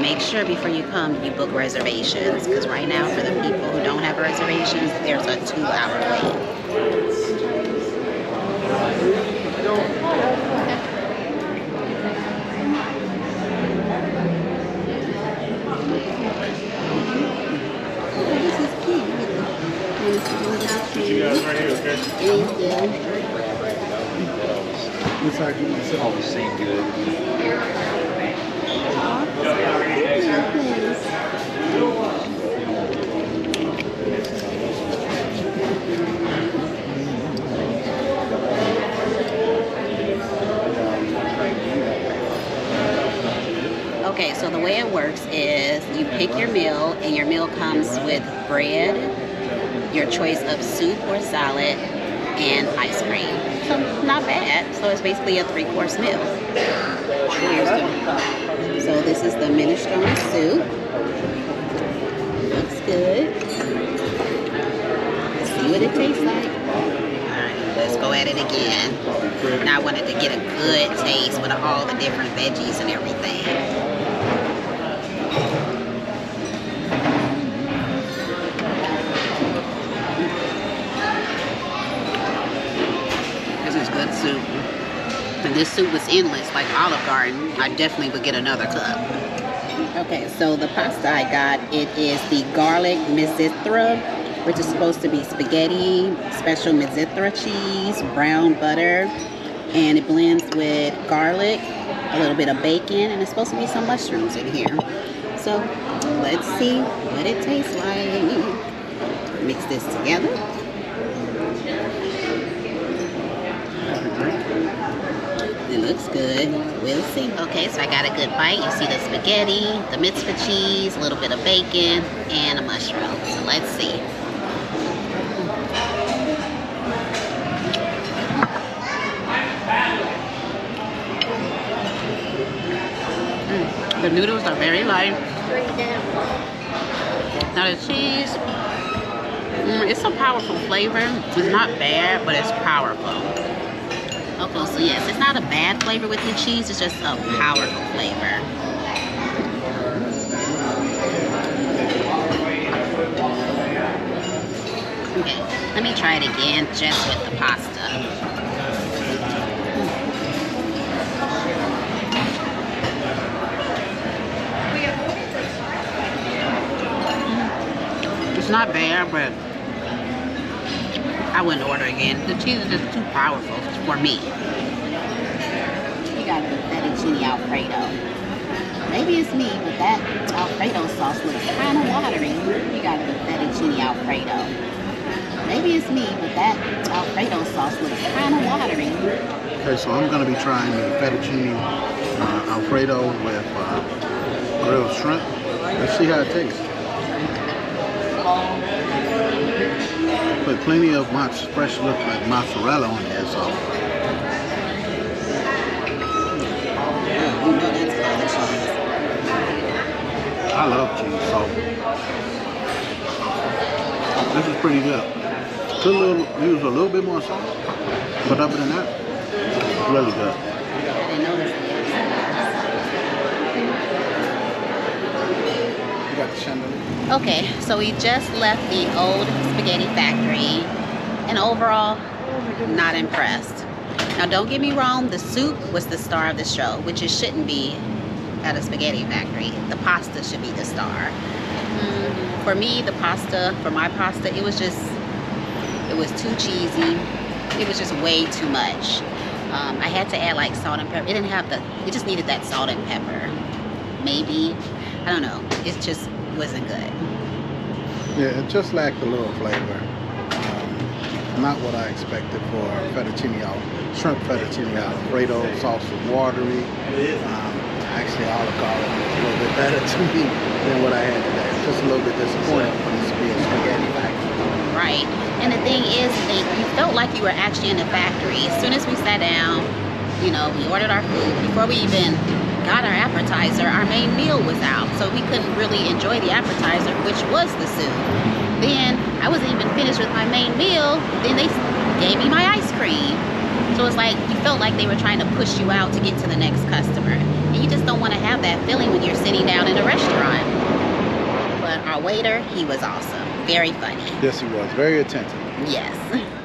make sure before you come you book reservations, because right now for the people who don't have reservations, there's a 2-hour wait. This is cute. You guys right here, okay? Thank you. It's like you All the same good. Okay, so the way it works is you pick your meal, and your meal comes with bread, your choice of soup or salad, and ice cream. So not bad. So it's basically a 3-course meal. So this is the minestrone soup. Looks good. Let's see what it tastes like. Alright, let's go at it again. Now I wanted to get a good taste with all the different veggies and everything. This is good soup. And this soup was endless, like Olive Garden. I definitely would get another cup. Okay, so the pasta I got, it is the garlic mezzitra, which is supposed to be spaghetti, special mezzitra cheese, brown butter, and it blends with garlic, a little bit of bacon, and it's supposed to be some mushrooms in here. So let's see what it tastes like. Mix this together. It looks good. We'll see. Okay, so I got a good bite. You see the spaghetti, the mitzvah cheese, a little bit of bacon, and a mushroom. So let's see. The noodles are very light. Now the cheese, it's a powerful flavor. It's not bad, but it's powerful. Okay, so yes, it's not a bad flavor with the cheese, it's just a powerful flavor. Okay, let me try it again just with the pasta. It's not bad, but I wouldn't order again. The cheese is just too powerful for me. You got the Fettuccine Alfredo. Maybe it's me, but that Alfredo sauce looks kind of watery. You got the Fettuccine Alfredo. Maybe it's me, but that Alfredo sauce looks kind of watery. Okay, so I'm going to be trying the fettuccine Alfredo with grilled shrimp. Let's see how it tastes. Put plenty of fresh look like mozzarella on there, so. You know that's a lot of cheese. I love cheese, so this is pretty good. Could use a little bit more sauce, but other than that, it's really good. I didn't notice You got the chandelier. Okay, so we just left the old spaghetti factory, and overall, not impressed. Now don't get me wrong, the soup was the star of the show, which it shouldn't be at a spaghetti factory. The pasta should be the star. For me, the pasta, for my pasta, it was too cheesy. It was just way too much. I had to add like salt and pepper. It just needed that salt and pepper. Maybe, I don't know. It just wasn't good. Yeah, it just lacked a little flavor. Not what I expected for shrimp fettuccine Alfredo. Sauce was watery. Actually, Olive Garden was a little bit better to me than what I had today. Just a little bit disappointed for this to be a spaghetti factory. Right. And the thing is, you felt like you were actually in the factory. As soon as we sat down, we ordered our food. Before we even got our appetizer, our main meal was out. So we couldn't really enjoy the appetizer, which was the soup. Then I wasn't even finished with my main meal. Then they gave me my ice cream. So it's like you felt like they were trying to push you out to get to the next customer. And you just don't want to have that feeling when you're sitting down in a restaurant. But our waiter, he was awesome. Very funny. Yes, he was. Very attentive. Yes.